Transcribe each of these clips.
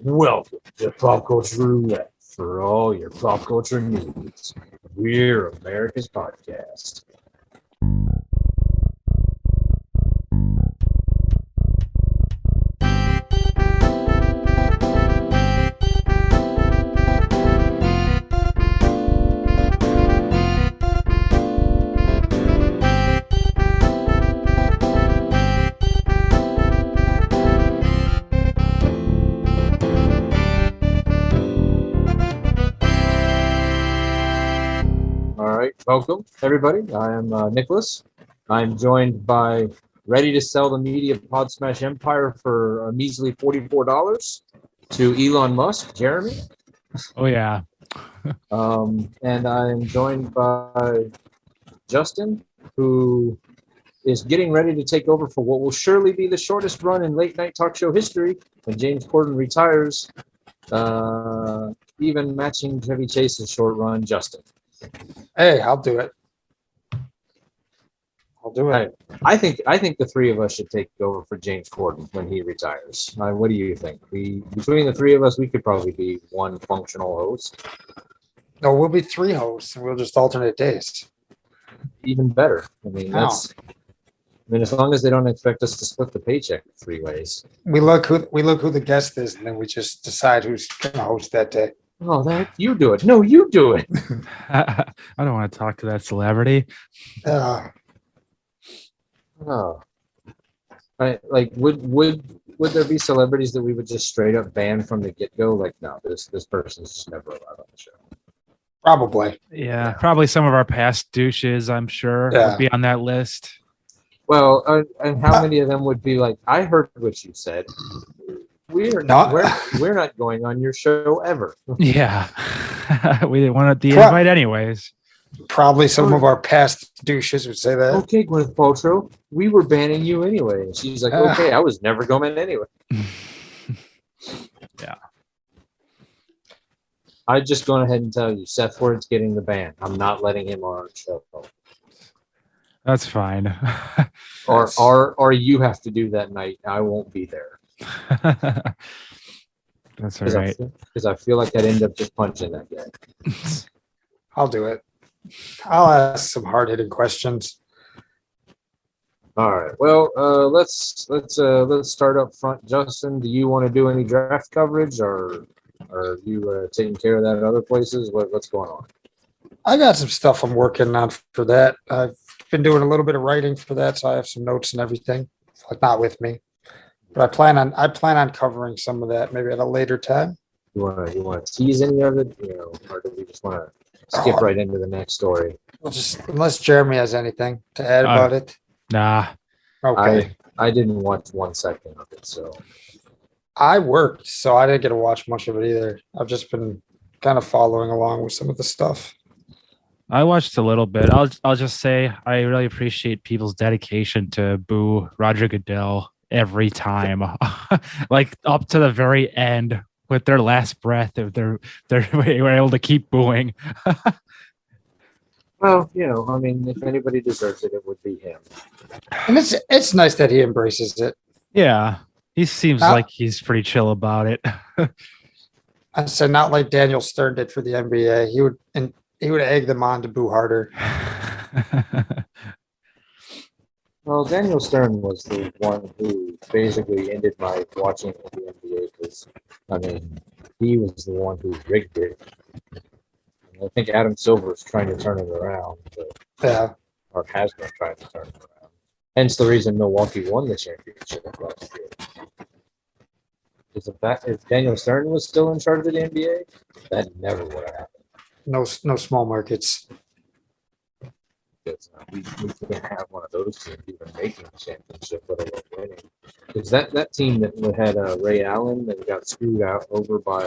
Welcome to Pop Culture Roulette for all your pop culture needs. We're America's podcast. Welcome, everybody. I am Nicholas. I'm joined by Ready to Sell the Media Pod Smash Empire for a measly $44 to Elon Musk, Jeremy. Oh, yeah. And I'm joined by Justin, who is getting ready to take over for what will surely be the shortest run in late night talk show history when James Corden retires, even matching Chevy Chase's short run. Justin. Hey, I'll do it. I think the three of us should take over for James Corden when he retires. What do you think? Between the three of us, we could probably be one functional host. No, we'll be three hosts, and we'll just alternate days. Even better. I mean, as long as they don't expect us to split the paycheck three ways. We look who the guest is, and then we just decide who's going to host that day. Oh, that you do it. No, you do it. I don't want to talk to that celebrity. Would there be celebrities that we would just straight up ban from the get go? Like, no, this person's just never allowed on the show. Probably. Yeah, probably some of our past douches, I'm sure, would be on that list. Well, and how many of them would be like, I heard what you said. We're not going on your show ever. Yeah. We didn't want the invite anyways. Probably some of our past douches would say that. Okay, Gwyneth Paltrow, we were banning you anyway. And she's like, okay, I was never going anyway. Yeah. I'd just go ahead and tell you, Seth Ward's getting the ban. I'm not letting him on our show. That's fine. Or you have to do that night. I won't be there. That's all right. Because I feel like I'd end up just punching that guy. I'll do it. I'll ask some hard-hitting questions. All right. Well, let's start up front. Justin, do you want to do any draft coverage, or are you taking care of that at other places? What's going on? I got some stuff I'm working on for that. I've been doing a little bit of writing for that, so I have some notes and everything. Like, not with me. But I plan on covering some of that maybe at a later time. You want to tease any of it, or do we just want to skip right into the next story? Well, just unless Jeremy has anything to add about it. Nah. Okay. I didn't watch 1 second of it, so I worked, so I didn't get to watch much of it either. I've just been kind of following along with some of the stuff. I watched a little bit. I'll just say I really appreciate people's dedication to boo Roger Goodell every time, like up to the very end with their last breath. If they were able to keep booing. Well, I mean, if anybody deserves it, it would be him. And it's nice that he embraces it. Yeah, he seems like he's pretty chill about it. I said not like Daniel Stern did for the NBA. He would egg them on to boo harder. Well, Daniel Stern was the one who basically ended my watching of the NBA because, I mean, he was the one who rigged it. I think Adam Silver is trying to turn it around, or has been trying to turn it around. Hence the reason Milwaukee won the championship last year. If Daniel Stern was still in charge of the NBA, that never would have happened. No small markets. We can't have one of those teams even making the championship, let alone winning. Because that team that had Ray Allen that got screwed over by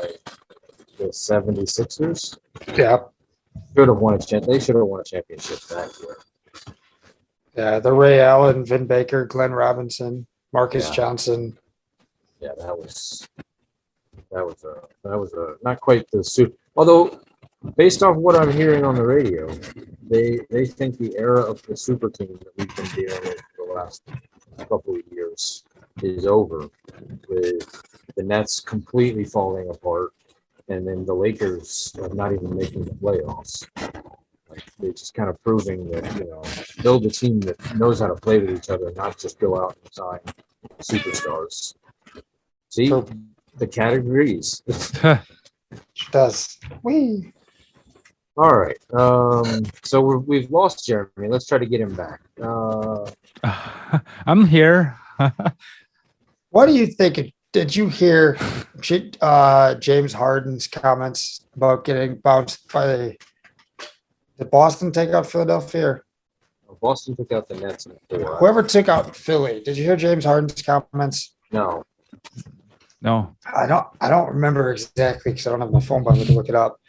the 76ers, should have won a championship. They should have won a championship that year. Yeah, the Ray Allen, Vin Baker, Glenn Robinson, Marcus Johnson. Yeah, that was not quite the suit. Although, based off what I'm hearing on the radio, they think the era of the super team that we've been dealing with for the last couple of years is over, with the Nets completely falling apart, and then the Lakers are not even making the playoffs. Like, they're just kind of proving that, build a team that knows how to play with each other, not just go out and sign superstars. See, True. the cat agrees. Does we? All right. So we've lost Jeremy. Let's try to get him back. I'm here. What do you think? Did you hear James Harden's comments about getting bounced by did Boston take out Philadelphia? Or Boston took out the Nets in 4. whoever took out Philly? Did you hear James Harden's comments? No. No. I don't remember exactly because I don't have my phone by me to look it up.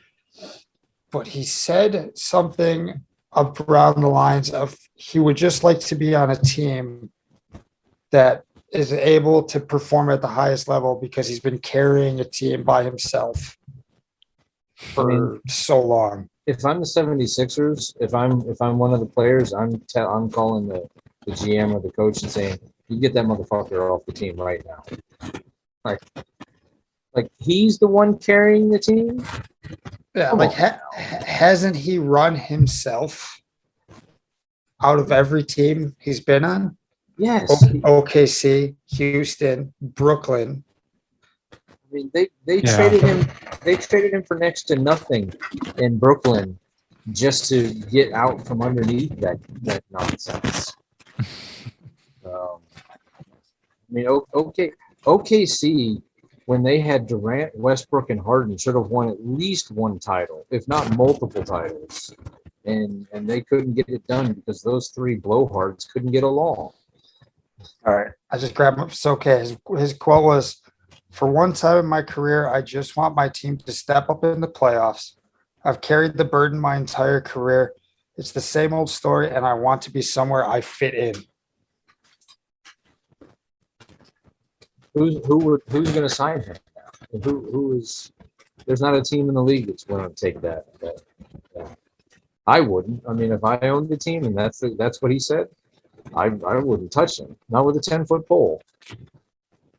But he said something up around the lines of he would just like to be on a team that is able to perform at the highest level because he's been carrying a team by himself for so long. If I'm the 76ers, if I'm one of the players, I'm calling the GM or the coach and saying, you get that motherfucker off the team right now. Like he's the one carrying the team? Yeah, Come like on. hasn't he run himself out of every team he's been on? Yes. OKC, Houston, Brooklyn. I mean, they traded him. They traded him for next to nothing in Brooklyn just to get out from underneath that nonsense. OKC, when they had Durant, Westbrook, and Harden, should have won at least one title, if not multiple titles, and they couldn't get it done because those three blowhards couldn't get along. All right, I just grabbed him. It's okay. His quote was, "For one time in my career, I just want my team to step up in the playoffs. I've carried the burden my entire career. It's the same old story, and I want to be somewhere I fit in." Who's going to sign him now? Who is? There's not a team in the league that's going to take that. I wouldn't. I mean, if I owned the team and that's what he said, I wouldn't touch him. Not with a 10-foot pole.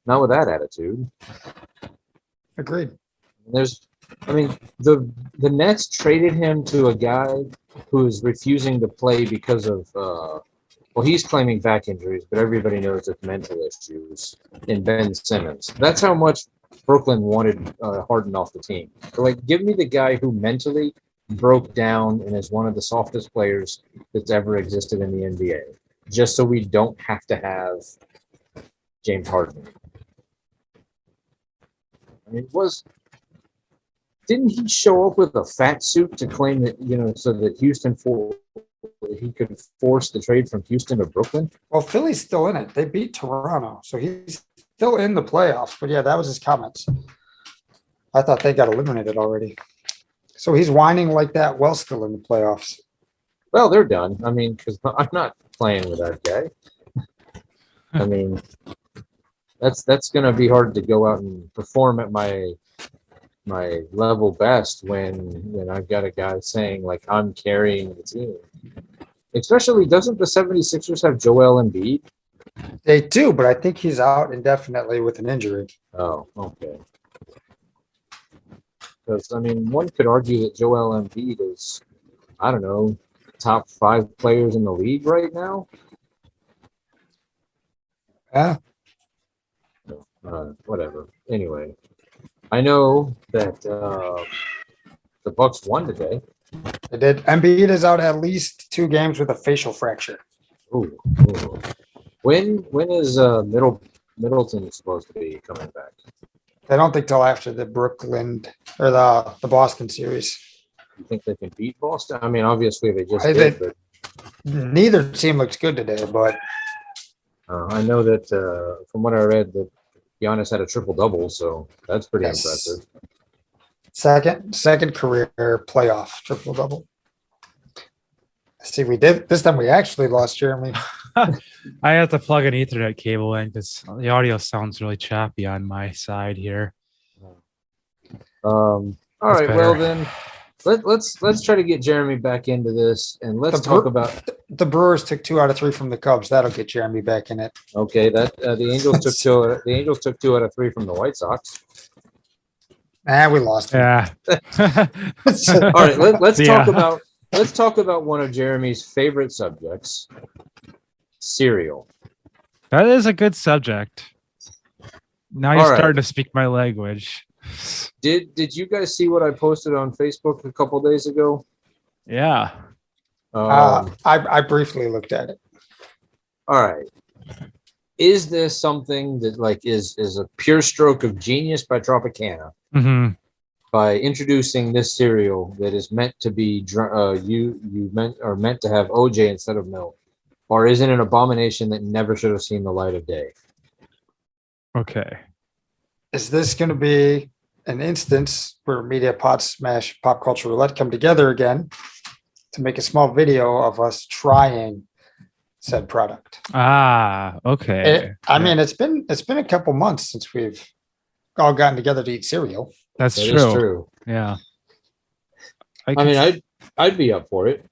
Not with that attitude. Agreed. The Nets traded him to a guy who is refusing to play because of he's claiming back injuries, but everybody knows it's mental issues in Ben Simmons. That's how much Brooklyn wanted Harden off the team. They're like, give me the guy who mentally broke down and is one of the softest players that's ever existed in the NBA, just so we don't have to have James Harden. I mean, didn't he show up with a fat suit to claim that, so that he could force the trade from Houston to Brooklyn? Well, Philly's still in it. They beat Toronto, so he's still in the playoffs. But yeah, that was his comments. I thought they got eliminated already. So he's whining like that while still in the playoffs. Well, they're done. I mean, because I'm not playing with that guy. I mean, that's going to be hard to go out and perform at my level best when I've got a guy saying, like, I'm carrying the team. Especially, doesn't the 76ers have Joel Embiid? They do, but I think he's out indefinitely with an injury. Oh, okay. Because, I mean, one could argue that Joel Embiid is, I don't know, top 5 players in the league right now. Yeah. Whatever. Anyway, I know that the Bucks won today. They did. Embiid is out at least 2 games with a facial fracture. Ooh. When is Middleton supposed to be coming back? I don't think till after the Brooklyn or the Boston series. You think they can beat Boston? I mean, obviously they just did, but neither team looks good today. But I know that from what I read, that Giannis had a triple-double, so that's pretty impressive. Second career playoff triple-double. See, we did this time. We actually lost Jeremy. I have to plug an Ethernet cable in because the audio sounds really choppy on my side here. All right. better. Well, then let's try to get Jeremy back into this, and let's talk about. The Brewers took 2 out of 3 from the Cubs. That'll get Jeremy back in it. Okay, that the Angels took two. The Angels took 2 out of 3 from the White Sox. We lost. Yeah. All right, let's Yeah. talk about one of Jeremy's favorite subjects, cereal. That is a good subject. Now you're All right. starting to speak my language. Did you guys see what I posted on Facebook a couple days ago? Yeah. I briefly looked at it. All right. Is this something that like is a pure stroke of genius by Tropicana Mm-hmm. by introducing this cereal that is meant to be meant to have OJ instead of milk, or is it an abomination that never should have seen the light of day? Okay. Is this going to be an instance where Media Pot Smash Pop Culture Roulette come together again to make a small video of us trying said product? Okay. I mean, it's been a couple months since we've all gotten together to eat cereal. That's That true. is true. Yeah. I mean, I'd be up for it.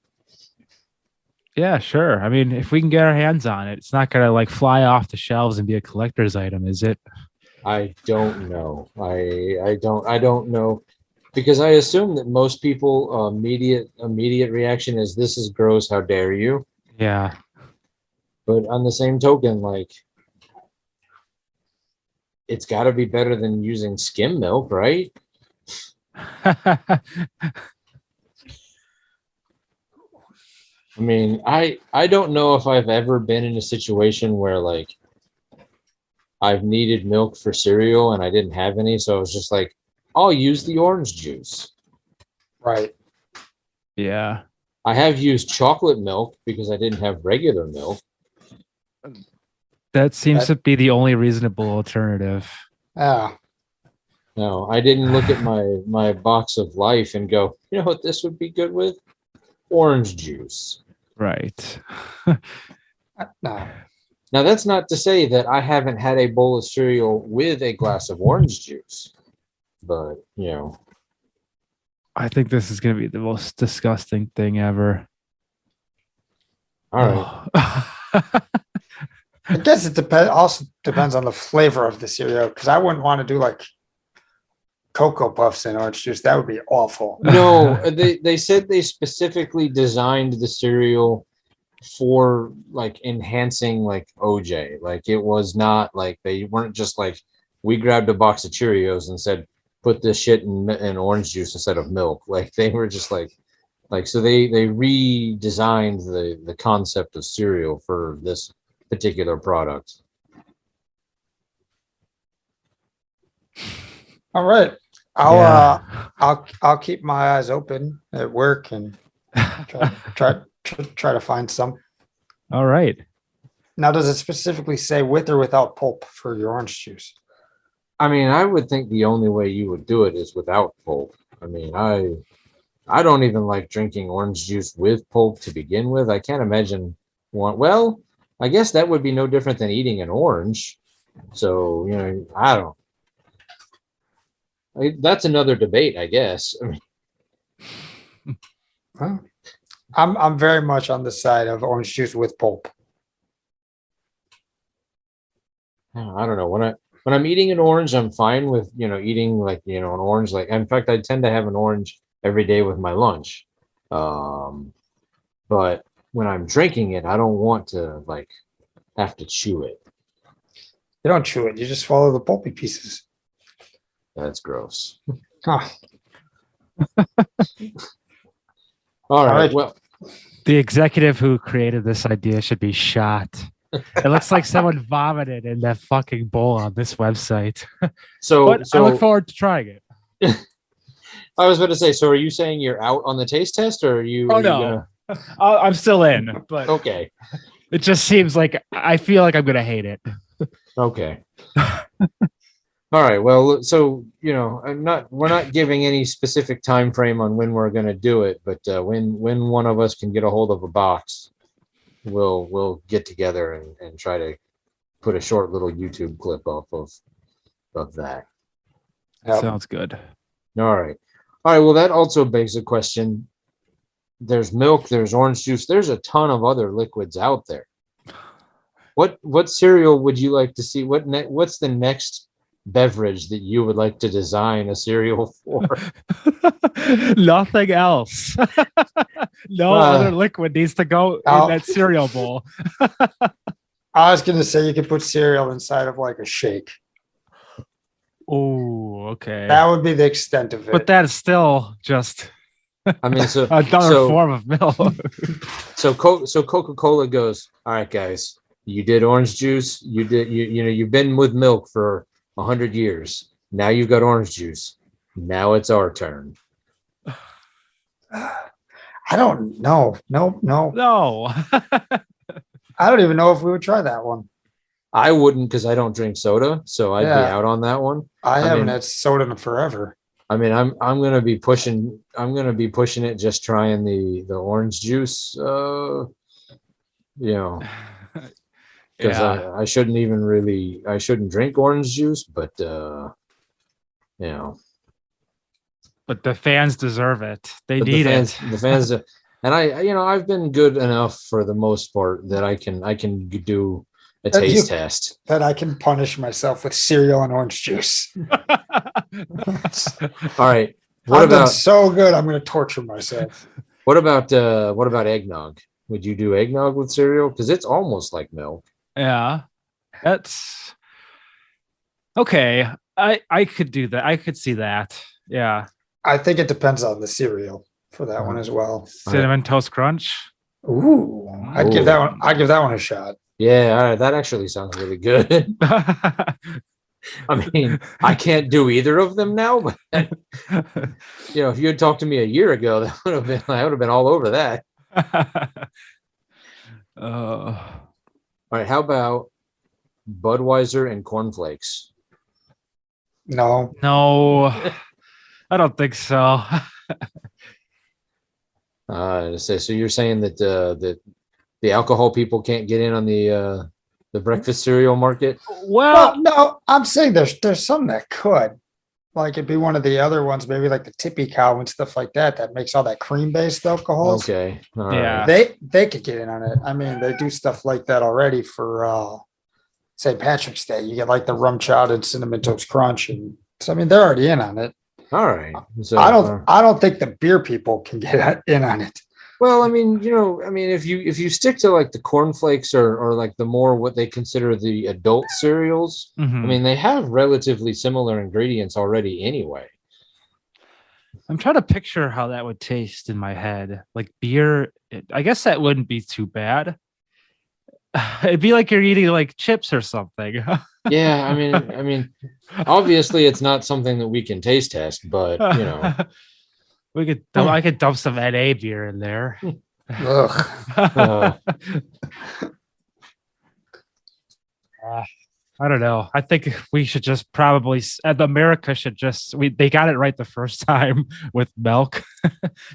Yeah, sure. I mean, if we can get our hands on it, it's not gonna like fly off the shelves and be a collector's item, is it? I don't know. I don't know, because I assume that most people immediate reaction is this is gross. How dare you? Yeah. But on the same token, like it's got to be better than using skim milk, right? I mean, I don't know if I've ever been in a situation where like I've needed milk for cereal and I didn't have any, so I was just like, I'll use the orange juice. Right. Yeah. I have used chocolate milk because I didn't have regular milk. That seems to be the only reasonable alternative. Yeah. No, I didn't look at my box of life and go, you know what this would be good with? Orange juice. Right. No. Now, that's not to say that I haven't had a bowl of cereal with a glass of orange juice, but, you know. I think this is going to be the most disgusting thing ever. All right. I guess it also depends on the flavor of the cereal, because I wouldn't want to do like Cocoa Puffs and orange juice. That would be awful. No, they said they specifically designed the cereal for like enhancing like OJ. Like it was not like they weren't just like we grabbed a box of Cheerios and said put this shit in orange juice instead of milk. Like they were just like so they redesigned the concept of cereal for this particular product. All right. I'll keep my eyes open at work and try to find some. All right. Now, does it specifically say with or without pulp for your orange juice? I mean, I would think the only way you would do it is without pulp. I mean, I don't even like drinking orange juice with pulp to begin with. I can't imagine one. Well, I guess that would be no different than eating an orange. So, you know, I don't. That's another debate, I guess. I mean, Well, I'm very much on the side of orange juice with pulp. I don't know. When I'm eating an orange, I'm fine with, you know, eating like, you know, an orange. Like, in fact, I tend to have an orange every day with my lunch. But when I'm drinking it, I don't want to like have to chew it. You don't chew it. You just swallow the pulpy pieces. That's gross. Huh. All right. right. Well, The executive who created this idea should be shot. It looks like someone vomited in that fucking bowl on this website. But I look forward to trying it. I was about to say, so are you saying you're out on the taste test, or are you? Oh are you no, I'm still in, but Okay. it just seems like I feel like I'm gonna hate it. Okay. All right. Well, so you know, we're not giving any specific time frame on when we're going to do it, but when one of us can get a hold of a box, we'll get together and try to put a short little YouTube clip off of that. Yep. Sounds good. All right. All right. Well, that also begs a question. There's milk. There's orange juice. There's a ton of other liquids out there. What cereal would you like to see? What's the next beverage that you would like to design a cereal for? Nothing else. No other liquid needs to go in that cereal bowl. I was gonna say you could put cereal inside of like a shake. Oh, okay. That would be the extent of it. But that's still just I mean, so another form of milk. So Coca-Cola goes, all right, guys, you did orange juice. You've been with milk for 100 years. Now you've got orange juice. Now it's our turn. I don't know. No. No. I don't even know if we would try that one. I wouldn't because I don't drink soda, so I'd be out on that one. I haven't had soda in forever. I mean, I'm gonna be pushing it, just trying the orange juice. Because I shouldn't drink orange juice, but But the fans deserve it. They need it. The fans, and I've been good enough for the most part that I can do a taste test. That I can punish myself with cereal and orange juice. All right. I've done so good. I'm going to torture myself. What about eggnog? Would you do eggnog with cereal? Because it's almost like milk. Yeah, that's okay. I could do that. I could see that. Yeah. I think it depends on the cereal for that one as well. Cinnamon Toast Crunch. Ooh, I'd give that one a shot. Yeah, all right, that actually sounds really good. I mean, I can't do either of them now, but if you had talked to me a year ago, I would have been all over that. All right, how about Budweiser and cornflakes? No, I don't think so. So you're saying that the alcohol people can't get in on the breakfast cereal market? Well, no, I'm saying there's some that could. Like it'd be one of the other ones, maybe like the Tippy Cow and stuff like that makes all that cream-based alcohols. Okay. All yeah. Right. They could get in on it. I mean, they do stuff like that already for St. Patrick's Day. You get like the rum chowder and cinnamon toast crunch, and so I mean they're already in on it. All right. So I don't think the beer people can get in on it. Well, I mean, if you stick to like the cornflakes or like the more what they consider the adult cereals, I mean, they have relatively similar ingredients already anyway. I'm trying to picture how that would taste in my head. Like beer, I guess that wouldn't be too bad. It'd be like you're eating like chips or something. Yeah, I mean, obviously it's not something that we can taste test, but I could dump some NA beer in there. Ugh. I don't know. I think we should just probably America should just they got it right the first time with milk,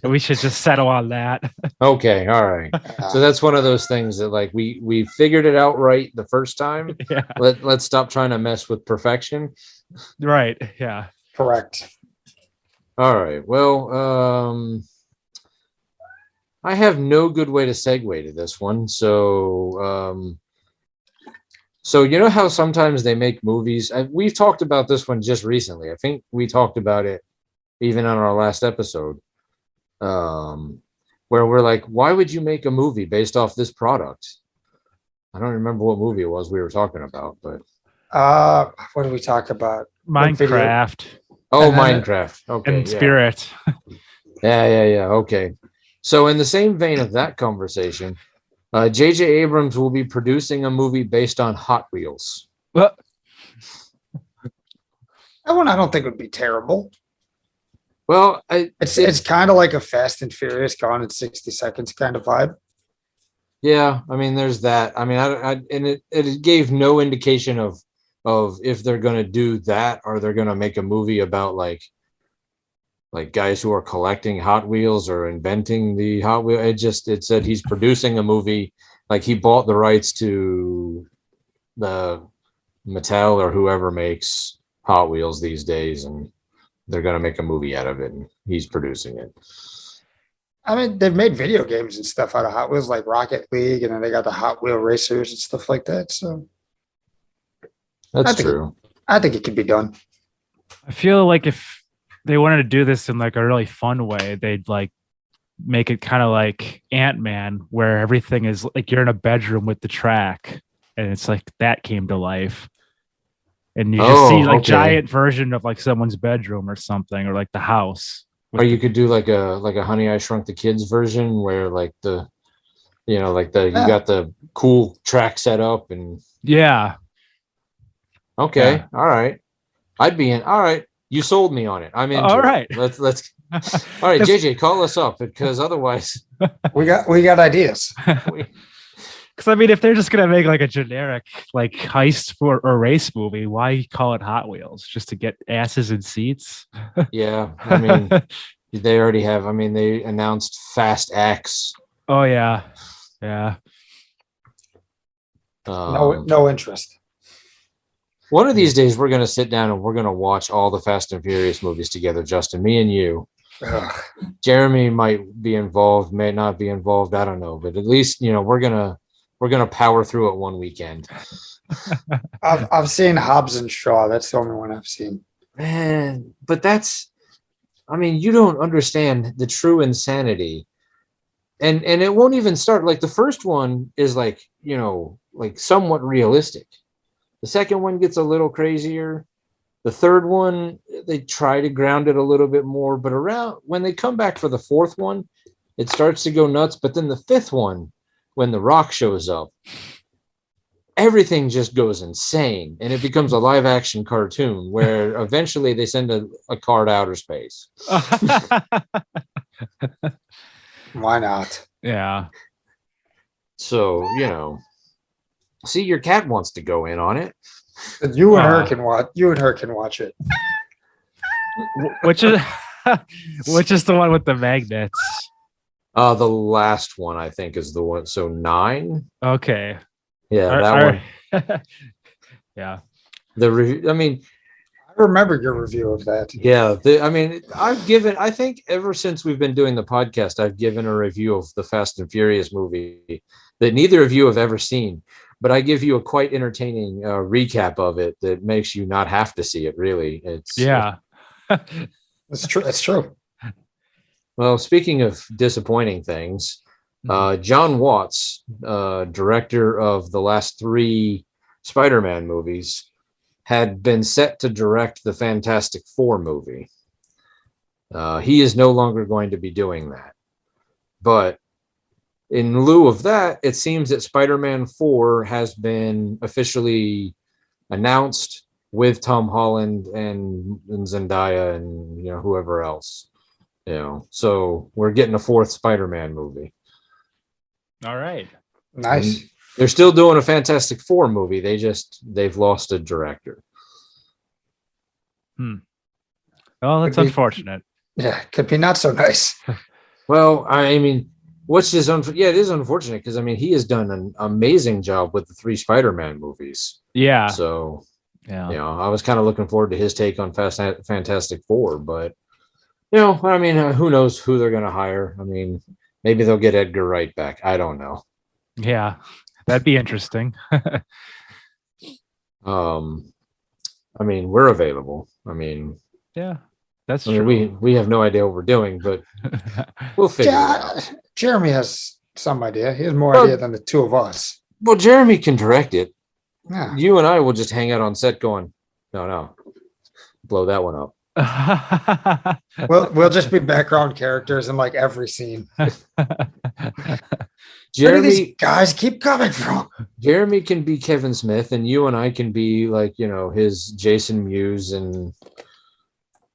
and we should just settle on that. Okay, all right. So that's one of those things that like we figured it out right the first time. Yeah. Let's stop trying to mess with perfection. Right. Yeah. Correct. All right. Well, I have no good way to segue to this one. So you know how sometimes they make movies? We've talked about this one just recently. I think we talked about it even on our last episode, where we're like, why would you make a movie based off this product? I don't remember what movie it was we were talking about, but what did we talk about? Minecraft. Oh, Minecraft. Okay. And Spirit. Yeah. Okay. So in the same vein of that conversation, J.J. Abrams will be producing a movie based on Hot Wheels. Well, that one I don't think would be terrible. Well, it's kind of like a Fast and Furious Gone in 60 Seconds kind of vibe. Yeah, I mean, there's that. I mean, and it gave no indication of if they're going to do that or they're going to make a movie about like guys who are collecting Hot Wheels or inventing the Hot Wheel. It said he's producing a movie, like he bought the rights to the Mattel or whoever makes Hot Wheels these days, and they're gonna make a movie out of it, and he's producing it. I mean, they've made video games and stuff out of Hot Wheels, like Rocket League, and then they got the Hot Wheel racers and stuff like that. So That's I think true. I think it could be done. I feel like if they wanted to do this in like a really fun way, they'd like make it kind of like Ant-Man, where everything is like you're in a bedroom with the track, and it's like that came to life. And you just see like giant version of like someone's bedroom or something, or like the house. Or you could do like a Honey I Shrunk the Kids version where like you got the cool track set up and yeah. Okay, Yeah. all right. I'd be in. All right, you sold me on it. I'm in. All right. Let's. All right, JJ, call us up because otherwise we got ideas. Because I mean, if they're just gonna make like a generic like heist for a race movie, why call it Hot Wheels? Just to get asses in seats? Yeah, I mean, they already have. I mean, they announced Fast X. Oh yeah, yeah. No interest. One of these days, we're gonna sit down and we're gonna watch all the Fast and Furious movies together, Justin. Me and you. Ugh. Jeremy might be involved, may not be involved. I don't know, but at least we're gonna power through it one weekend. I've seen Hobbs and Shaw. That's the only one I've seen. Man, but I mean, you don't understand the true insanity. And it won't even start. Like the first one is like somewhat realistic. The second one gets a little crazier. The third one, they try to ground it a little bit more, but around when they come back for the fourth one, it starts to go nuts. But then the fifth one, when The Rock shows up, everything just goes insane, and it becomes a live action cartoon where eventually they send a car to outer space. Why not? Yeah. So, see, your cat wants to go in on it. You and her can watch. You and her can watch it. Which is the one with the magnets? The last one I think is the one. So 9. Okay. Yeah, that one. Yeah. I mean, I remember your review of that. Yeah. I think ever since we've been doing the podcast, I've given a review of the Fast and Furious movie that neither of you have ever seen, but I give you a quite entertaining recap of it that makes you not have to see it. Really. It's true. It's true. Well, speaking of disappointing things, John Watts, director of the last 3 Spider-Man movies, had been set to direct the Fantastic Four movie. He is no longer going to be doing that. But in lieu of that, it seems that Spider-Man 4 has been officially announced with Tom Holland and Zendaya and whoever else. So we're getting a 4th Spider-Man movie. All right. Nice. And they're still doing a Fantastic Four movie. They've lost a director. Well, that's unfortunate. Yeah, could be not so nice. Well, I mean, it is unfortunate because I mean he has done an amazing job with the 3 Spider-Man movies. Yeah. So yeah, I was kind of looking forward to his take on Fantastic Four, but I mean, who knows who they're going to hire? I mean, maybe they'll get Edgar Wright back. I don't know. Yeah, that'd be interesting. I mean, we're available. I mean, yeah, that's true. We have no idea what we're doing, but we'll figure it out. Jeremy has some idea. He has more idea than the 2 of us. Well, Jeremy can direct it. Yeah. You and I will just hang out on set going, no, blow that one up. We'll just be background characters in like every scene. Jeremy, where do these guys keep coming from? Jeremy can be Kevin Smith, and you and I can be like his Jason Mewes and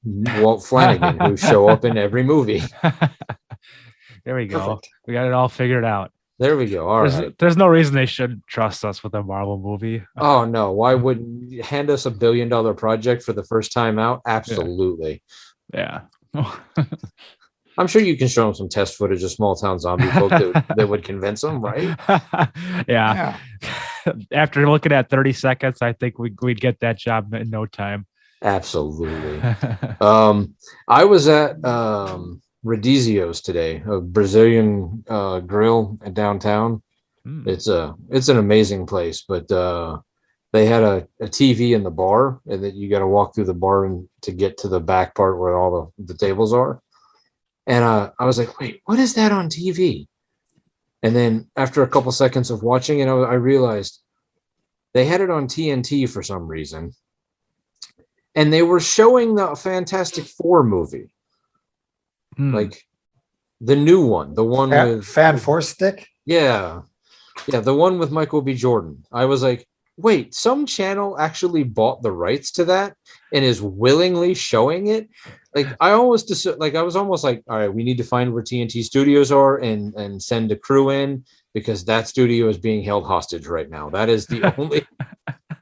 Walt Flanagan, who show up in every movie. There we go. Perfect. We got it all figured out. There we go. All right. There's no reason they shouldn't trust us with a Marvel movie. Oh no! Why wouldn't you hand us $1 billion project for the first time out? Absolutely. Yeah. I'm sure you can show them some test footage of small town zombie folk that would convince them, right? Yeah. After looking at 30 seconds, I think we'd get that job in no time. Absolutely. I was at Radizio's today, a Brazilian grill in downtown. Hmm. It's an amazing place, but they had a TV in the bar, and that you got to walk through the bar and to get to the back part where all the tables are. And I was like, wait, what is that on TV? And then after a couple seconds of watching it, I realized they had it on TNT for some reason, and they were showing the Fantastic Four movie, Hmm. like the new one, the one with Fan Force Stick. yeah, the one with Michael B. Jordan. I was like, wait, some channel actually bought the rights to that and is willingly showing it. Like I almost like I was almost like, all right, we need to find where TNT Studios are and send a crew in because that studio is being held hostage right now. That is the only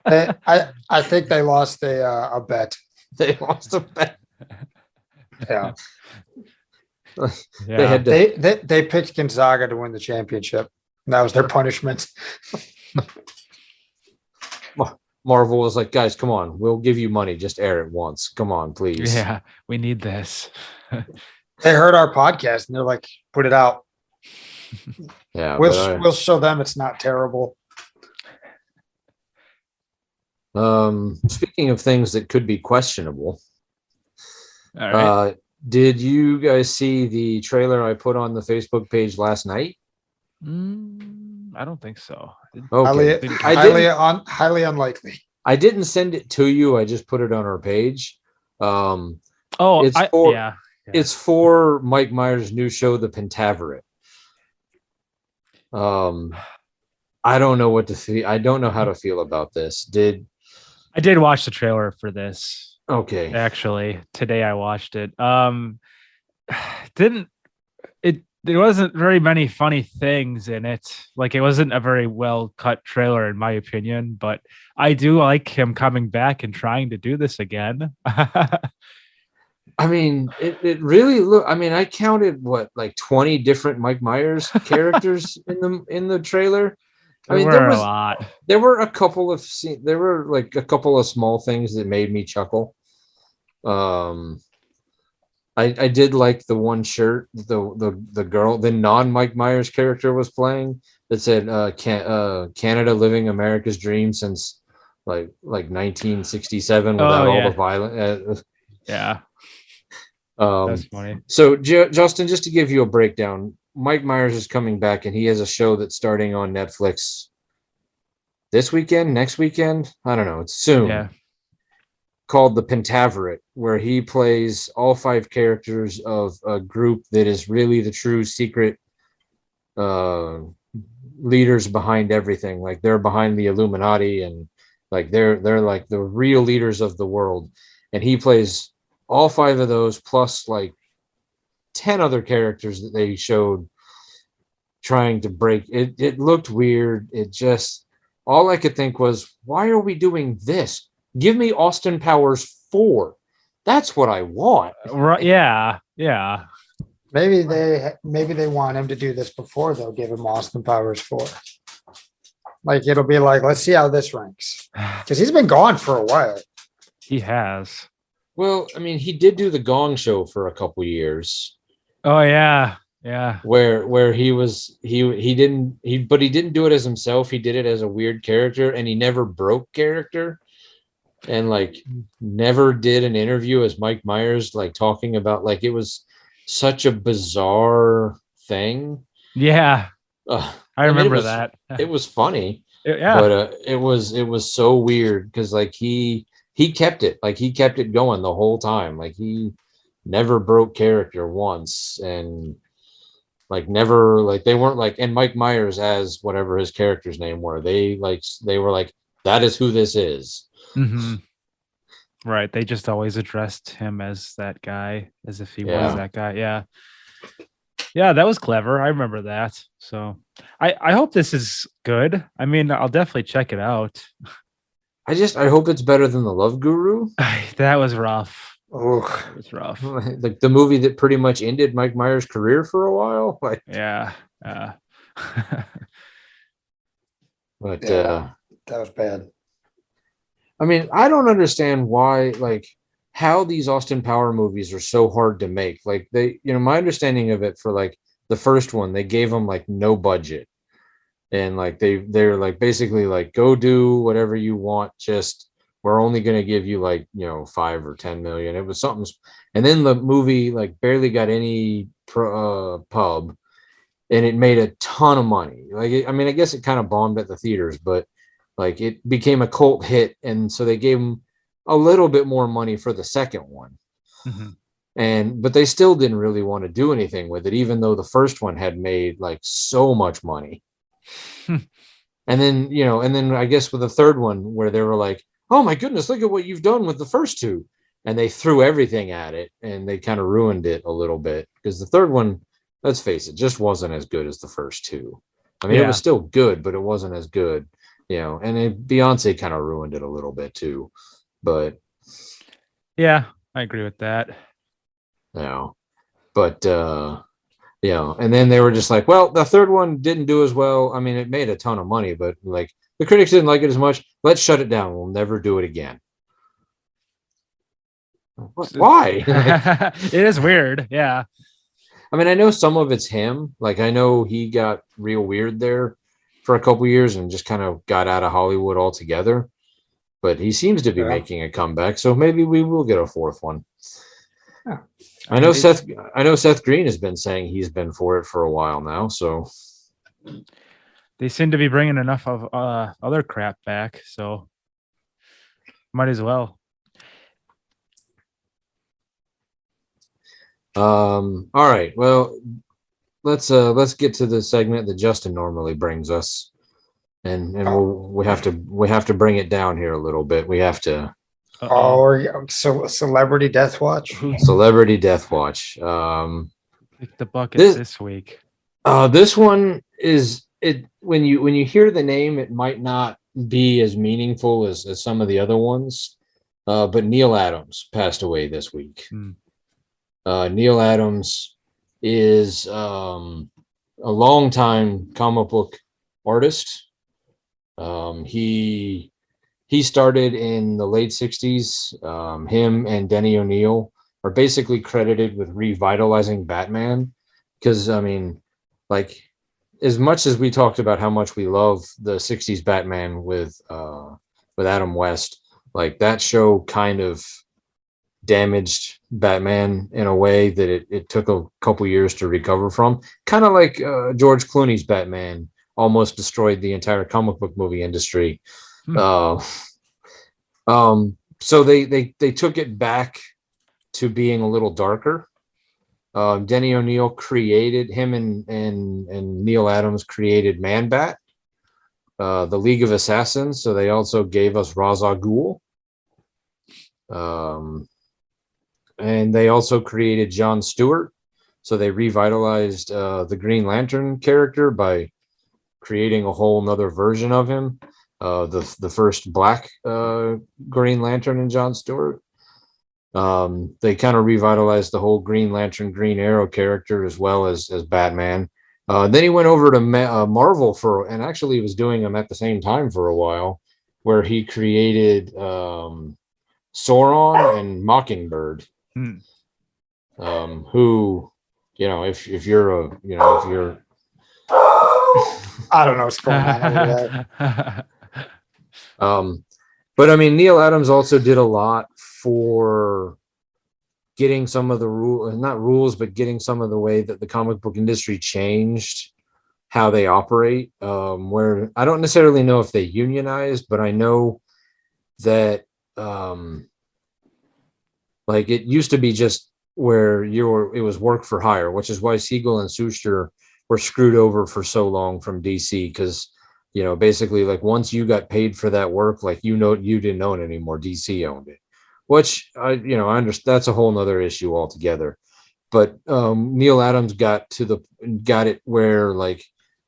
I think they lost a bet. they lost a bet. Yeah, They had to they picked Gonzaga to win the championship. And that was their punishment. Marvel was like, guys, come on, we'll give you money, just air it once. Come on, please. Yeah, we need this. They heard our podcast and they're like, put it out. Yeah, We'll show them it's not terrible. Speaking of things that could be questionable, All right. did you guys see the trailer I put on the Facebook page last night? I don't think so. Okay. Highly unlikely. I didn't send it to you. I just put it on our page. Oh, it's for Mike Myers' new show, The Pentaveret. I don't know what to feel. I don't know how to feel about this. I did watch the trailer for this. Okay. Actually, today I watched it. There wasn't very many funny things in it. Like it wasn't a very well cut trailer in my opinion, but I do like him coming back and trying to do this again. I mean, it really I mean, I counted like 20 different Mike Myers characters in the trailer. There were a lot. There were a couple of small things that made me chuckle. I did like the one shirt the girl, the non Mike Myers character was playing that said Canada living America's dream since like 1967 without all the violence. Yeah. That's funny. So Justin, just to give you a breakdown, Mike Myers is coming back and he has a show that's starting on Netflix this weekend, next weekend. I don't know. It's soon. Yeah. Called The Pentaveret, where he plays all 5 characters of a group that is really the true secret leaders behind everything. Like they're behind the Illuminati and like they're like the real leaders of the world. And he plays all 5 of those plus like 10 other characters that they showed trying to break it. It looked weird. It just, all I could think was, why are we doing this? Give me Austin Powers 4. That's what I want. Right? Yeah. Yeah. Maybe they want him to do this before they'll give him Austin Powers 4. Like it'll be like, let's see how this ranks. Because he's been gone for a while. He has. Well, I mean, he did do the Gong Show for a couple years. Oh yeah. Yeah. Where he didn't do it as himself. He did it as a weird character and he never broke character. And like never did an interview as Mike Myers, like talking about like it was such a bizarre thing. Yeah, I remember that. It was funny, yeah, but it was so weird because like he kept it going the whole time. Like he never broke character once, and like never like they weren't like, and Mike Myers as whatever his character's name were, they were like, that is who this is. Mm-hmm. Right. They just always addressed him as that guy, as if he was that guy. Yeah. Yeah, that was clever. I remember that. So I hope this is good. I mean, I'll definitely check it out. I hope it's better than The Love Guru. That was rough. Oh, it was rough. Like the movie that pretty much ended Mike Myers' career for a while. Like, yeah. But that was bad. I mean, I don't understand why, like, how these Austin Power movies are so hard to make. Like, my understanding of it for like the first one, they gave them like no budget, and like they're like basically like go do whatever you want. Just we're only gonna give you like 5 or 10 million. It was something, and then the movie like barely got any pub, and it made a ton of money. Like, I mean, I guess it kind of bombed at the theaters, but like it became a cult hit, and so they gave them a little bit more money for the second one. Mhm. But they still didn't really want to do anything with it, even though the first one had made like so much money. And then I guess with the third one, where they were like, "Oh my goodness, look at what you've done with the first two," and they threw everything at it, and they kind of ruined it a little bit because the third one, let's face it, just wasn't as good as the first two. I mean, it was Yeah. still good, but it wasn't as good, Beyonce kind of ruined it a little bit too, but Yeah, I agree with that. you know, but and then they were just like, well, the third one didn't do as well. I mean, it made a ton of money, but like the critics didn't like it as much. Let's shut it down. We'll never do it again. Why? It is weird. Yeah. I mean, I know some of it's him. Like, I know he got real weird there for a couple years and just kind of got out of Hollywood altogether. But he seems to be Yeah. making a comeback, so maybe we will get a fourth one. Yeah. I know Seth Green has been saying he's been for it for a while now, so They seem to be bringing enough of other crap back, so might as well. all right. Well, let's get to the segment that Justin normally brings us. And we have to bring it down here a little bit. We have to So Celebrity Death Watch. Celebrity Death Watch. Pick the bucket this week. This one is it when you hear the name, it might not be as meaningful as some of the other ones. But Neil Adams passed away this week. Neil Adams is a longtime comic book artist. He started in the late 60s. Him and Denny O'Neil are basically credited with revitalizing Batman. Because, I mean, like, as much as we talked about how much we love the 60s Batman with Adam West, like, that show kind of damaged Batman in a way that it took a couple years to recover from. Kind of like George Clooney's Batman almost destroyed the entire comic book movie industry. So they took it back to being a little darker. Denny O'Neil created him and Neil Adams created Man Bat, the League of Assassins. So they also gave us Ra's al Ghul. And they also created John Stewart. So they revitalized the Green Lantern character by creating a whole nother version of him. The first black Green Lantern in John Stewart. They kind of revitalized the whole Green Lantern, Green Arrow character as well as Batman. Then he went over to Marvel and actually he was doing them at the same time for a while, where he created Sauron and Mockingbird. Who, if you're I don't know what's going on over there. But I mean, Neil Adams also did a lot for getting some of the not rules, but getting some of the way that the comic book industry changed how they operate. Where I don't necessarily know if they unionized, but I know that like it used to be just where it was work for hire, which is why Siegel and Schuster were screwed over for so long from DC, because basically, like, once you got paid for that work, like, you didn't own it anymore. DC owned it, which I understand. That's a whole nother issue altogether. But Neil Adams got it where, like,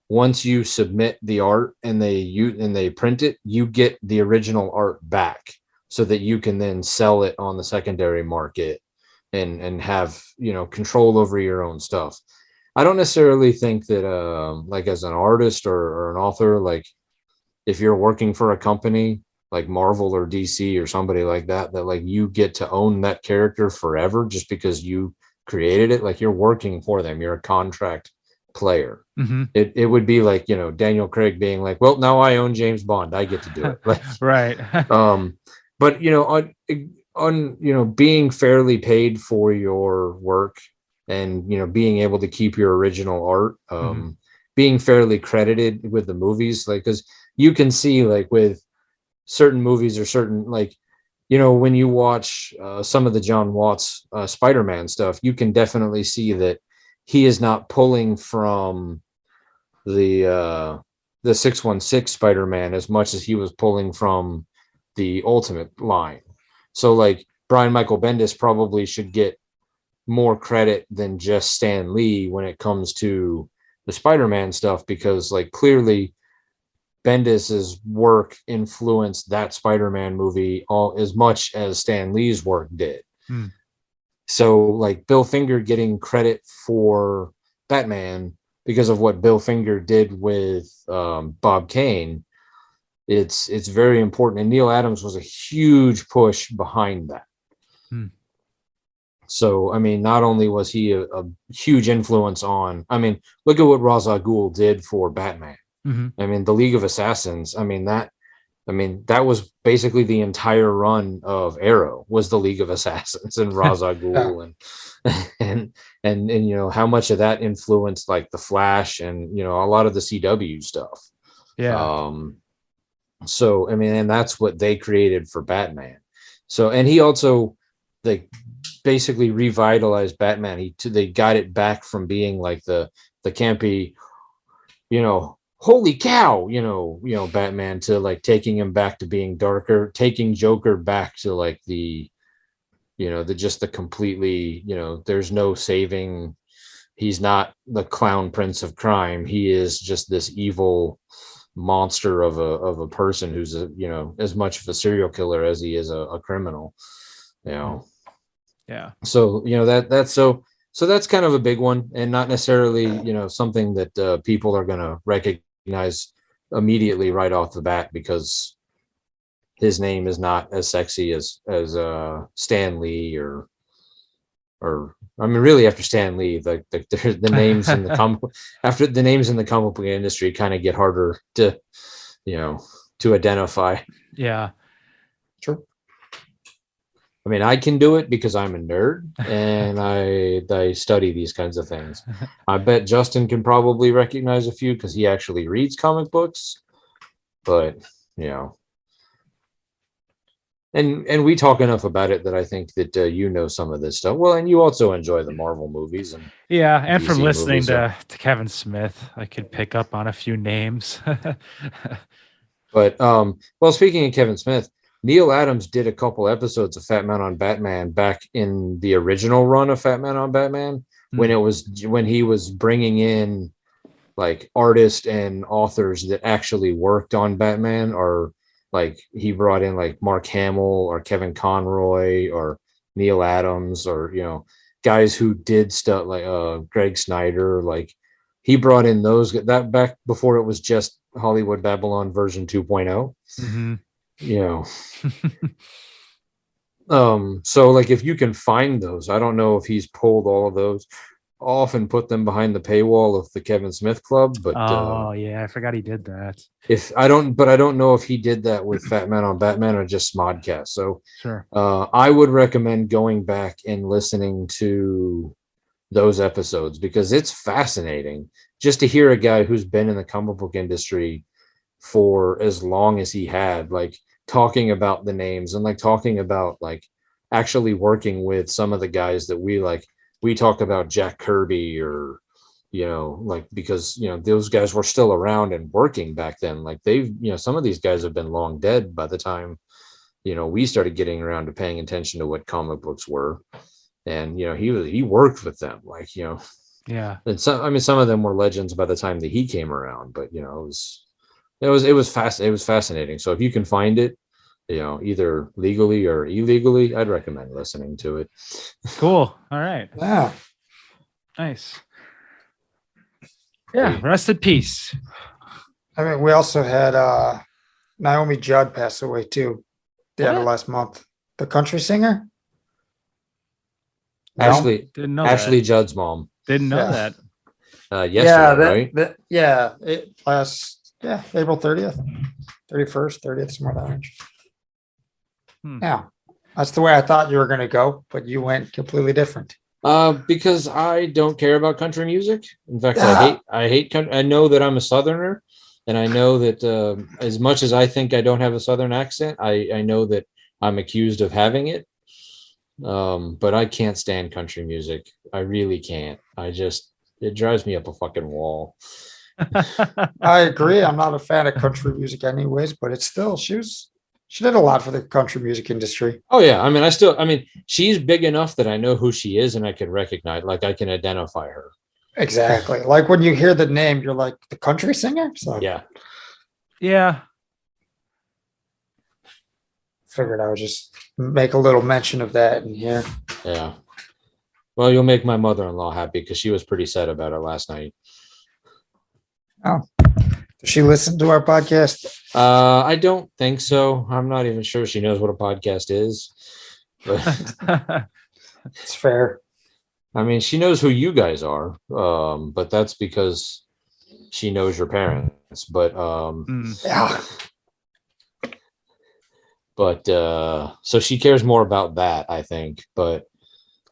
once you submit the art and they print it, you get the original art back so that you can then sell it on the secondary market and have control over your own stuff. I don't necessarily think that like as an artist or an author, like if you're working for a company, like Marvel or DC or somebody like that, that like you get to own that character forever just because you created it. Like you're working for them. You're a contract player. Mhm. It would be like, you know, Daniel Craig being like, well, now I own James Bond. I get to do it. Like, Right. but you know, on you know, being fairly paid for your work and you know, being able to keep your original art, being fairly credited with the movies, like because you can see like with certain movies or certain like, you know, when you watch some of the John Watts Spider-Man stuff, you can definitely see that he is not pulling from the 616 Spider-Man as much as he was pulling from the Ultimate line. So like Brian Michael Bendis probably should get more credit than just Stan Lee when it comes to the Spider-Man stuff, because like clearly Bendis's work influenced that Spider-Man movie all as much as Stan Lee's work did. So like Bill Finger getting credit for Batman because of what Bill Finger did with Bob Kane, it's very important. And Neil Adams was a huge push behind that. So, I mean, not only was he a huge influence on, I mean, look at what Ra's al Ghul did for Batman. I mean, the League of Assassins, I mean, that was basically the entire run of Arrow was the League of Assassins and Ra's al Ghul and you know, how much of that influenced like the Flash and, you know, a lot of the CW stuff. Yeah. So, I mean, and that's what they created for Batman. So, and he also like basically revitalized Batman. They got it back from being like the campy, you know, holy cow, you know, Batman, to like taking him back to being darker, taking Joker back to like the, you know, the completely, you know, there's no saving. He's not the clown prince of crime. He is just this evil monster of a person who's a, you know, as much of a serial killer as he is a criminal, you know. Yeah. So, you know, that's so that's kind of a big one, and not necessarily, you know, something that people are going to recognize immediately right off the bat, because his name is not as sexy as Stan Lee or I mean, really after Stan Lee, the names in the after the names in the comic book industry kind of get harder to, you know, to identify. Yeah. True. I mean, I can do it because I'm a nerd and I study these kinds of things. I bet Justin can probably recognize a few because he actually reads comic books. But, you know, and we talk enough about it that I think that you know some of this stuff. Well, and you also enjoy the Marvel movies and Yeah, and from DC listening movies, so. to Kevin Smith, I could pick up on a few names. But well, speaking of Kevin Smith, Neil Adams did a couple episodes of Fat Man on Batman back in the original run of Fat Man on Batman, when he was bringing in like artists and authors that actually worked on Batman, or like he brought in like Mark Hamill or Kevin Conroy or Neil Adams, or, you know, guys who did stuff like Greg Snyder. Like he brought in those that back before it was just Hollywood Babylon version 2.0. You know. So like if you can find those, I don't know if he's pulled all of those off and put them behind the paywall of the Kevin Smith Club, but Oh yeah, I forgot he did that. I don't know if he did that with Fat Man on Batman or just Smodcast. So Sure. I would recommend going back and listening to those episodes, because it's fascinating just to hear a guy who's been in the comic book industry for as long as he had, like talking about the names and like talking about like actually working with some of the guys that we talked about, Jack Kirby, or, you know, like, because, you know, those guys were still around and working back then. Like they've, you know, some of these guys have been long dead by the time, you know, we started getting around to paying attention to what comic books were. And, you know, he worked with them, like, you know. Yeah. And some, I mean, some of them were legends by the time that he came around, but, you know, it was fascinating. So if you can find it, you know, either legally or illegally, I'd recommend listening to it. Cool. All right. Yeah. Nice. Yeah. Rest in peace. I mean, we also had Naomi Judd passed away too. The end of What? last month. The country singer. No? Didn't know Ashley that. Judd's mom. Didn't know Yeah. that. Yesterday, right? It last April 30th, 31st, 30th, somewhere in that range. Yeah. That's the way I thought you were gonna go, but you went completely different. Because I don't care about country music. In fact, Yeah. I hate country. I know that I'm a Southerner, and I know that as much as I think I don't have a Southern accent, I know that I'm accused of having it. But I can't stand country music. I really can't. It drives me up a fucking wall. I agree. I'm not a fan of country music anyways, but it's still she did a lot for the country music industry. Oh yeah, I mean, she's big enough that I know who she is and I can recognize, like I can identify her. Exactly. Like when you hear the name, you're like the country singer. So Yeah. Yeah. figured I would just make a little mention of that in here. Yeah. Well, you'll make my mother-in-law happy because she was pretty sad about it last night. Does she listen to our podcast? I don't think so. I'm not even sure she knows what a podcast is. But It's fair. I mean, she knows who you guys are. But that's because she knows your parents. But Yeah. So she cares more about that, I think. But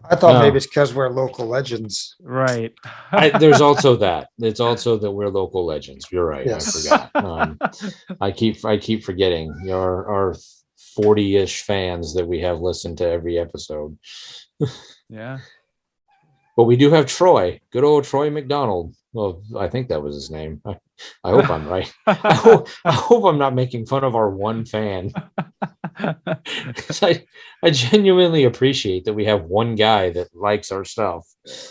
I thought No. maybe it's because we're local legends. Right. there's also that. It's also that we're local legends. You're right. Yes. I forgot. I keep forgetting our 40-ish fans that we have listened to every episode. Yeah. But we do have Troy, good old Troy McDonald. Well, I think that was his name. I hope I'm right. I hope I'm not making fun of our one fan. 'Cause I genuinely appreciate that we have one guy that likes our stuff.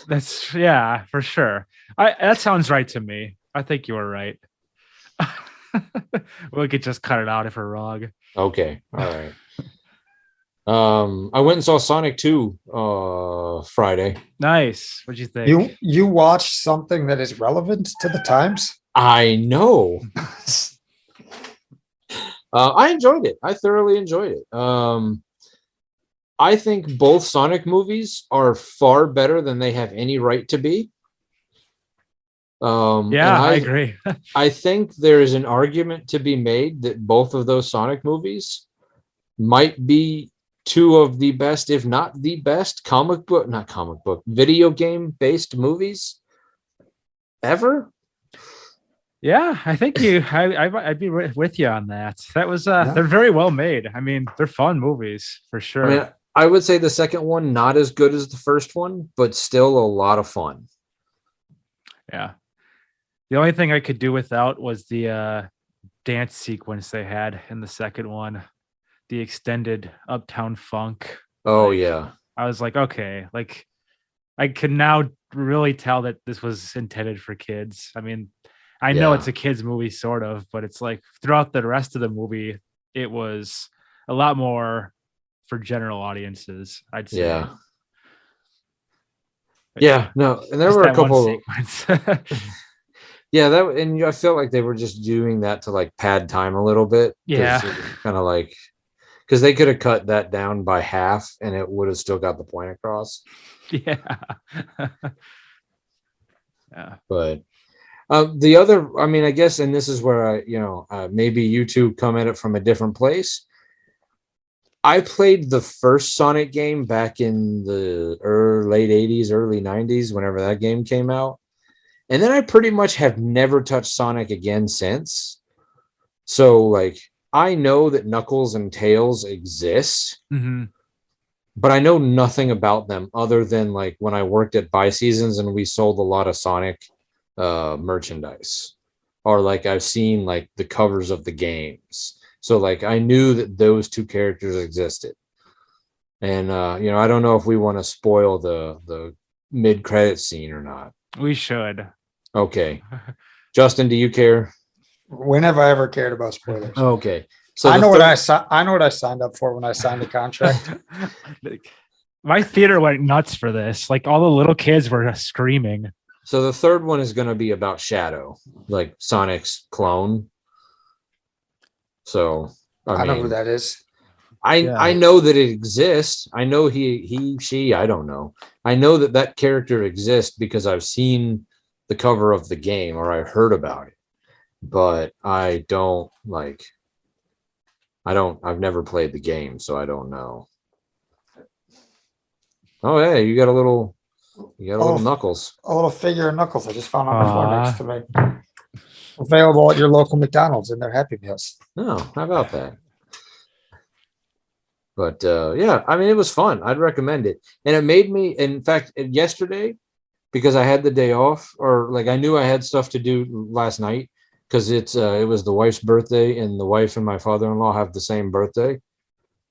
That's yeah, for sure. That sounds right to me. I think you were right. We could just cut it out if we're wrong. Okay, all right. I went and saw Sonic 2 Friday. Nice. What'd you think? You watched something that is relevant to the times? I know. I enjoyed it. I thoroughly enjoyed it. I think both Sonic movies are far better than they have any right to be. Yeah, I agree. I think there is an argument to be made that both of those Sonic movies might be two of the best, if not the best, video game based movies ever. Yeah, I think I'd be with you on that. That was they're very well made. I mean, they're fun movies for sure. I mean, I would say the second one not as good as the first one, but still a lot of fun. Yeah. The only thing I could do without was the dance sequence they had in the second one, the extended Uptown Funk. Oh yeah. I was like, okay, like I can now really tell that this was intended for kids. I mean, I know it's a kids movie sort of, but it's like throughout the rest of the movie, it was a lot more for general audiences, I'd say. Yeah. Yeah, no, and there were a couple. Yeah, and I felt like they were just doing that to like pad time a little bit. Yeah, kind of like because they could have cut that down by half, and it would have still got the point across. Yeah, yeah. But the other, I mean, I guess, and this is where maybe you two come at it from a different place. I played the first Sonic game back in the late 80s, early 90s, whenever that game came out. And then I pretty much have never touched Sonic again since. So, like, I know that Knuckles and Tails exist, but I know nothing about them other than, like, when I worked at Buy Seasons and we sold a lot of Sonic merchandise. Or, like, I've seen, like, the covers of the games. So, like, I knew that those two characters existed. And, I don't know if we want to spoil the mid-credit scene or not. We should. Okay. Justin, do you care? When have I ever cared about spoilers? Okay. So I know what I signed up for when I signed the contract. My theater went nuts for this. Like all the little kids were screaming. So the third one is going to be about Shadow, like Sonic's clone. So I know who mean, that is. I know that it exists. I know she, I don't know. I know that that character exists because I've seen the cover of the game or I heard about it, but I've never played the game, so I don't know. Oh, hey, you got a little Knuckles. A little figure of Knuckles I just found on the floor next Aw. to me. Available at your local McDonald's in their Happy Meals. Oh, how about that? But yeah, I mean, it was fun. I'd recommend it. And it made me, in fact, yesterday, because I had the day off, or like I knew I had stuff to do last night because it was the wife's birthday, and the wife and my father-in-law have the same birthday.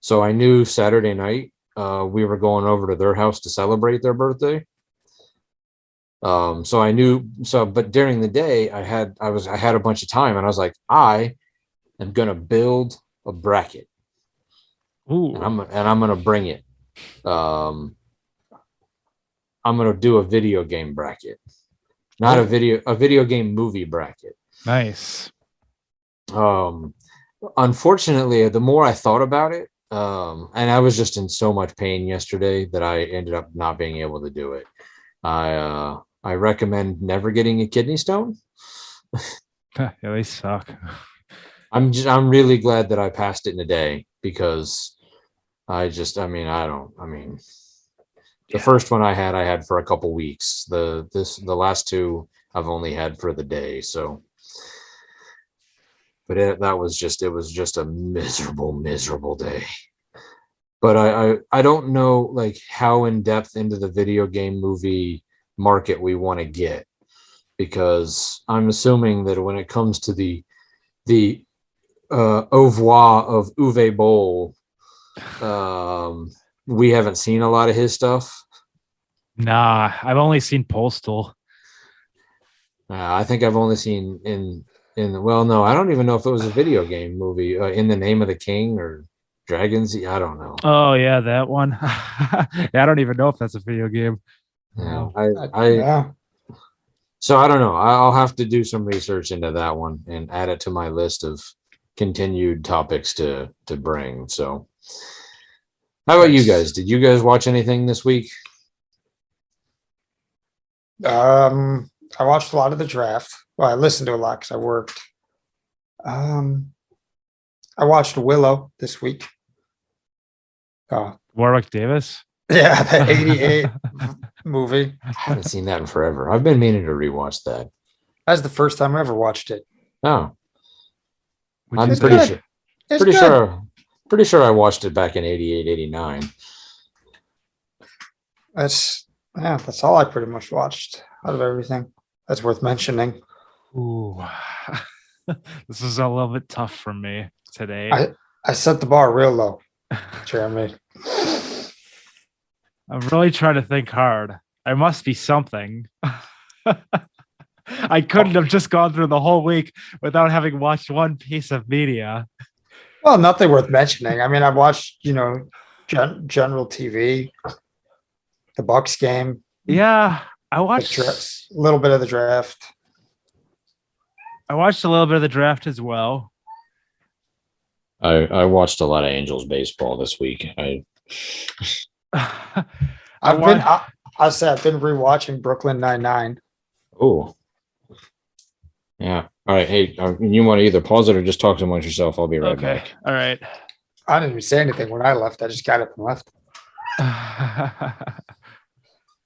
So I knew Saturday night we were going over to their house to celebrate their birthday. So I knew, but during the day I had a bunch of time, and I was like, I am gonna build a bracket. Ooh. And I'm gonna bring it. I'm gonna do a video game bracket, not a video game movie bracket. Nice. Unfortunately, the more I thought about it, and I was just in so much pain yesterday that I ended up not being able to do it. I recommend never getting a kidney stone. Yeah, they suck. I'm really glad that I passed it in a day because the first one I had for a couple weeks. The last two I've only had for the day. So, but it was just a miserable day. But I don't know like how in depth into the video game movie market we want to get, because I'm assuming that when it comes to the au revoir of Uwe Boll, we haven't seen a lot of his stuff. Nah, I've only seen Postal. I think I've only seen well, no, I don't even know if it was a video game movie, In the Name of the King or Dragons. I don't know. Oh yeah, that one. I don't even know if that's a video game. Yeah, Yeah. so I don't know. I'll have to do some research into that one and add it to my list of continued topics to bring. So, how about you guys? Did you guys watch anything this week? I watched a lot of the draft. Well, I listened to a lot because I worked. I watched Willow this week. Warwick Davis. Yeah, the 88 movie. I haven't seen that in forever. I've been meaning to rewatch that. That's the first time I ever watched it. Oh, I'm It's pretty good. sure. It's Pretty good. sure I watched it back in 88, 89. That's all I pretty much watched out of everything. That's worth mentioning. Ooh. This is a little bit tough for me today. I set the bar real low, Jeremy. I'm really trying to think hard. There must be something. I couldn't have just gone through the whole week without having watched one piece of media. Well, nothing worth mentioning. I mean, I've watched, general TV, the Bucks game. Yeah, I The watched draft, a little bit of the draft. a little bit of the draft as well. I watched a lot of Angels baseball this week. I've been rewatching Brooklyn Nine-Nine. Oh, yeah. All right. Hey, you want to either pause it or just talk amongst yourself? I'll be right Okay. back. All right. I didn't even say anything when I left. I just got up and left.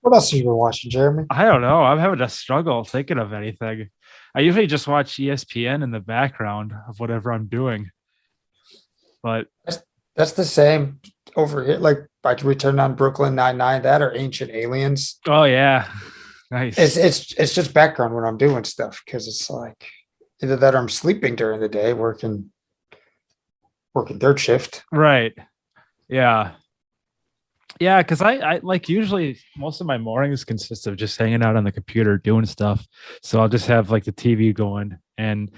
What else have you been watching, Jeremy? I don't know. I'm having a struggle thinking of anything. I usually just watch ESPN in the background of whatever I'm doing. But That's the same over here. Like I can return on Brooklyn Nine-Nine, that or Ancient Aliens. oh yeah. Nice. It's just background when I'm doing stuff because it's like either that or I'm sleeping during the day, working third shift. Right. Yeah. Yeah, because I like usually most of my mornings consist of just hanging out on the computer doing stuff. So I'll just have like the TV going and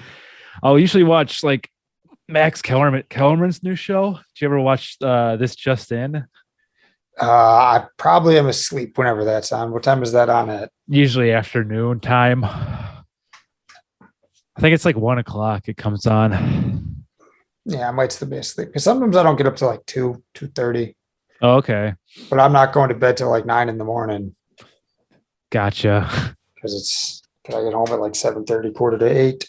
I'll usually watch like Max Kellerman's new show. Did you ever watch This Just In? I probably am asleep whenever that's on. What time is that on at? Usually afternoon time. I think it's like 1:00 it comes on. Yeah, I might still be asleep because sometimes I don't get up to like 2:30, Oh, okay. but I'm not going to bed till like 9 in the morning Gotcha. because I get home at like 7:30, quarter to 8.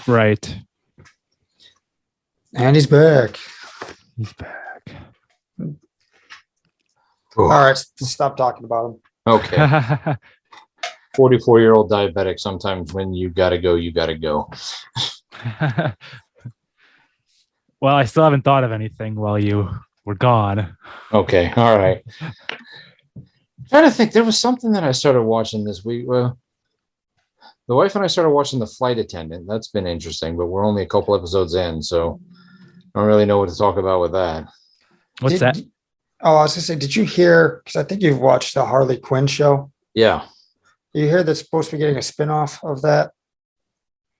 Right. And he's back. He's back. All right, stop talking about him. Okay. 44-year-old diabetic. Sometimes when you gotta go, you gotta go. Well, I still haven't thought of anything while you were gone. Okay. All right. Trying to think. There was something that I started watching this week. Well, the wife and I started watching The Flight Attendant. That's been interesting, but we're only a couple episodes in, so I don't really know what to talk about with that. What's that? Oh, I was gonna say, did you hear? Because I think you've watched the Harley Quinn show. Yeah. You hear that's supposed to be getting a spinoff of that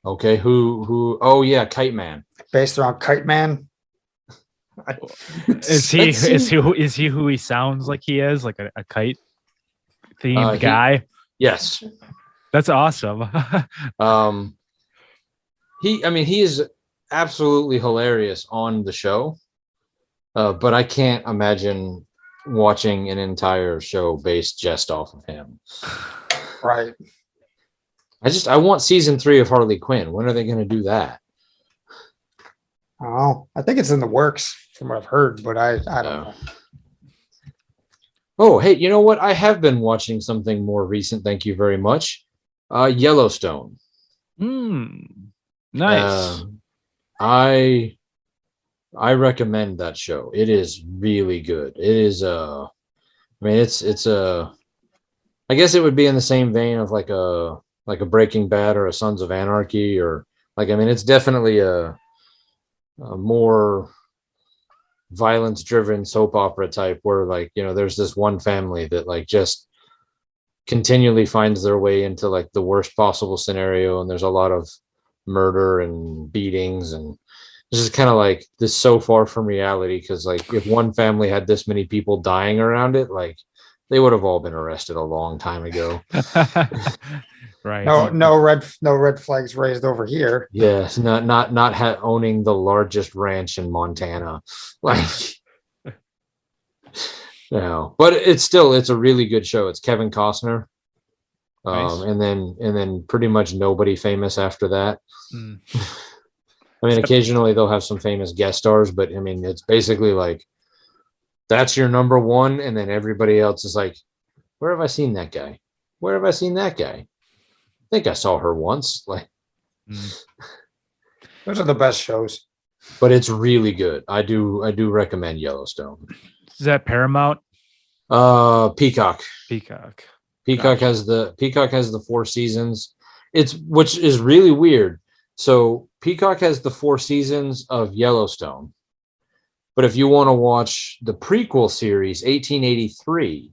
Okay. Who? Oh, yeah. Kite Man. based around Kite Man. Is he who he sounds like he is, like a kite themed guy? Yes. That's awesome. He is absolutely hilarious on the show. But I can't imagine watching an entire show based just off of him. Right. I want season 3 of Harley Quinn. When are they going to do that? Oh, I think it's in the works from what I've heard, but I don't know. Oh, hey, you know what? I have been watching something more recent. Thank you very much. Yellowstone. Nice. I recommend that show. It is really good. It is I guess it would be in the same vein of like a Breaking Bad or a Sons of Anarchy, or it's definitely a more violence driven soap opera type where there's this one family that just continually finds their way into like the worst possible scenario, and there's a lot of murder and beatings, and this is kind of like this so far from reality, because like if one family had this many people dying around it, like they would have all been arrested a long time ago. Right. No red flags raised over here. Yes, not owning the largest ranch in Montana, like. No, but it's a really good show. It's Kevin Costner, Nice. and then pretty much nobody famous after that. Mm. Occasionally they'll have some famous guest stars, but it's basically like that's your number one, and then everybody else is like, where have I seen that guy? Where have I seen that guy? I think I saw her once. Like, Those are the best shows. but it's really good. I do recommend Yellowstone. Is that Paramount? Peacock. Peacock. Peacock has the 4 seasons. Which is really weird. So Peacock has the 4 seasons of Yellowstone. But if you want to watch the prequel series, 1883,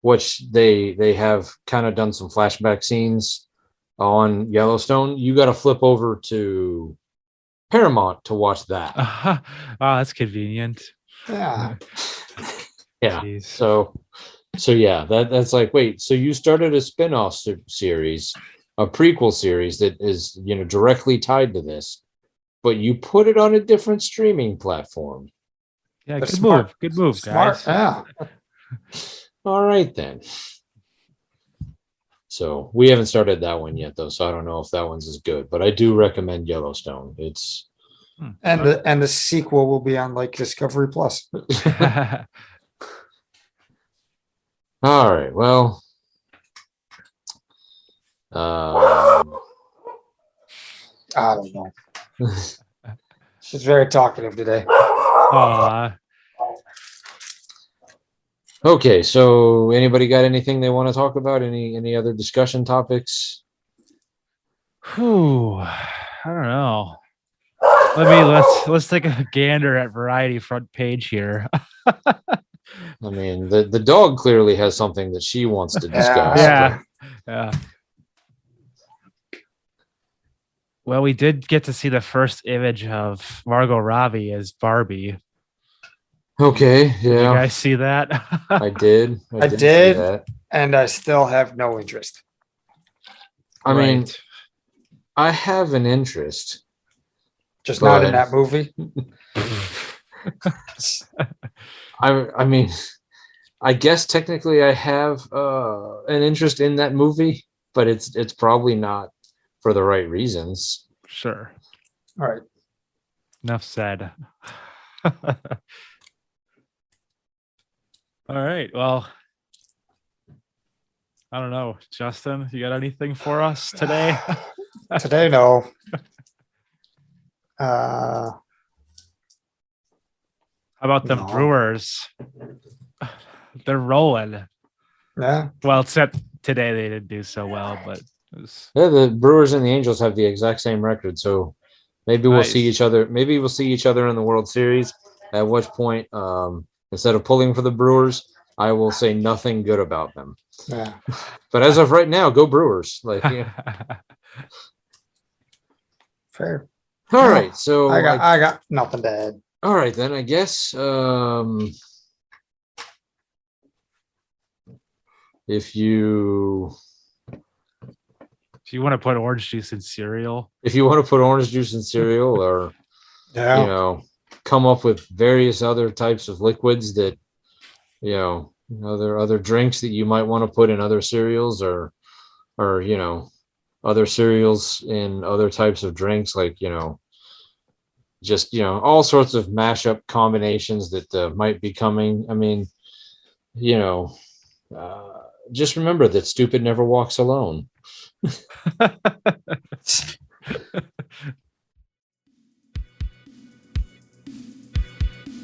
which they have kind of done some flashback scenes on Yellowstone, you got to flip over to Paramount to watch that. Wow, that's convenient. Yeah. Yeah. Jeez. So yeah, that's like, wait, so you started a spin-off series, a prequel series that is, directly tied to this, but you put it on a different streaming platform. Yeah, They're good smart. move. Good move, Smart. guys. Yeah. All right then. So we haven't started that one yet though, so I don't know if that one's as good, but I do recommend Yellowstone. It's And the sequel will be on like Discovery Plus. all right. Well, I don't know. She's very talkative today. okay, so anybody got anything they want to talk about? Any other discussion topics? Whew, I don't know. Let's take a gander at Variety front page here. The dog clearly has something that she wants to discuss. Yeah. Well, we did get to see the first image of Margot Robbie as Barbie. Okay, yeah. Did you guys see that? I did. I did, see that. And I still have no interest. I have an interest. Just Go not in ahead. that movie. I mean, I guess technically I have an interest in that movie, but it's probably not for the right reasons. Sure. All right. Enough said. All right. Well, I don't know. Justin, you got anything for us today? Today, no. How about the No. Brewers? They're rolling. Yeah. Well, except today they didn't do so well, but it was Yeah, the Brewers and the Angels have the exact same record, so maybe we'll see nice. each other. Maybe we'll see each other in the World Series. At which point, instead of pulling for the Brewers, I will say nothing good about them. Yeah. But as of right now, go Brewers! Like, yeah. Fair. All No, right, so I got nothing to add. all right then. I guess if you If you want to put orange juice in cereal, want to put orange juice in cereal, or Yeah. come up with various other types of liquids that other drinks that you might want to put in other cereals, or other cereals in other types of drinks, like just all sorts of mashup combinations that might be coming. I mean, just remember that stupid never walks alone.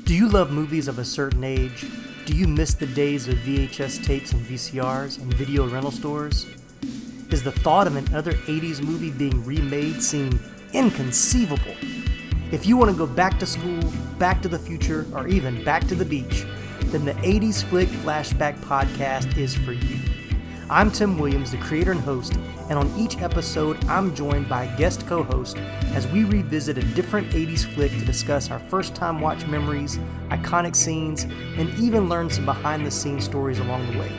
Do you love movies of a certain age? Do you miss the days of VHS tapes and VCRs and video rental stores? Does the thought of another 80s movie being remade seem inconceivable? If you want to go back to school, back to the future, or even back to the beach, then the 80s Flick Flashback Podcast is for you. I'm Tim Williams, the creator and host, and on each episode, I'm joined by a guest co-host as we revisit a different 80s flick to discuss our first-time watch memories, iconic scenes, and even learn some behind-the-scenes stories along the way.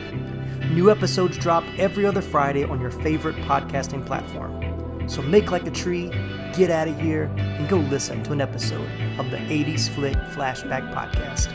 New episodes drop every other Friday on your favorite podcasting platform. So make like a tree, get out of here, and go listen to an episode of the 80s Flick Flashback Podcast.